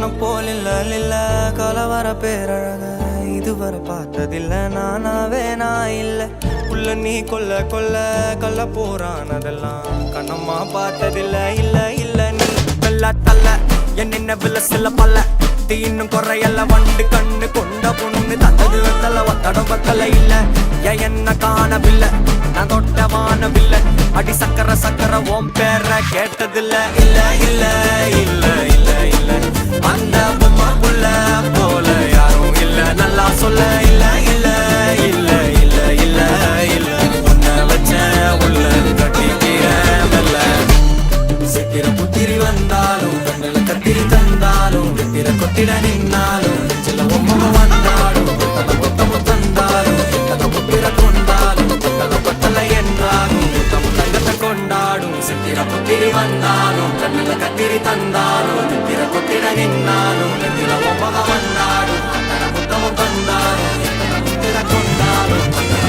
உன்ன போல் இல்ல கலவர பேரழக இதுவரை பார்த்ததில்ல நானாவே நான் இல்ல உள்ள நீ கொல்ல கள்ள போறானதெல்லாம் கண்ணம்மா பார்த்ததில்ல இல்ல நீ வெள்ள தள்ள என்ன வில்ல சில பல்ல இன்னும் குறையல்ல வண்டு கண்ணு கொண்ட பொண்ணு தந்தது வெத்தல ஒத்தடம் பத்தல இல்ல என்ன காணவில்லை நான் தொட்ட வானவில்லை அடி சக்கர ஓம் பேர கேட்டதில்ல இல்ல அந்த பொம்மா புள்ள போல யாரும் இல்ல நல்லா சொல்ல இல்ல உன்னை வச்ச உள்ள கட்டிக்கிற மெல்ல சித்திர புத்திரி வந்தாலும் கண்ணில கத்திரி தந்தாலும் வெத்திர கொத்திட நின்னாலும் சில பொம்மை வந்தாலும் கொத்தம தந்தாலும் புத்திர கொண்டாலும் கொத்தல என்றாலும் தங்கத்தை கொண்டாடும் சித்திர புத்திரி வந்தாலும் கண்ணில கத்திரி தந்தாலும் வெத்திர கொத்திட நின்னாலும் சில பொம்மை வந்தாலும் புத்தம தந்தாலும் புத்திர கொண்டாலும்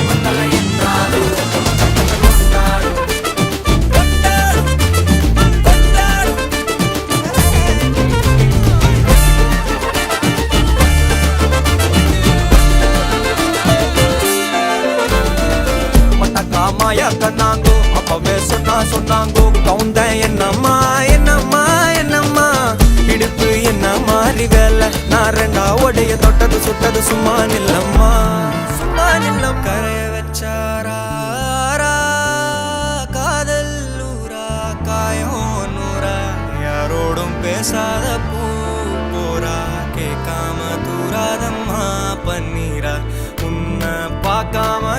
கொத்தல என்றாலும் கொண்டாடும் மாயா கண்ணாங்கோ அப்பவே சொன்னாங்கோ கவுந்த என்னம்மா இடுப்பு என்ன மாறி வேலை நான் ரெண்டா உடைய தொட்டது சுட்டது சும்மா நில்லம்மா கரைய வச்சாரா காதல் ஊரா காயம் நூறா யாரோடும் பேசாத பூ போரா கேட்காம தூராதம்மா பன்னீரா உன்னை பார்க்காம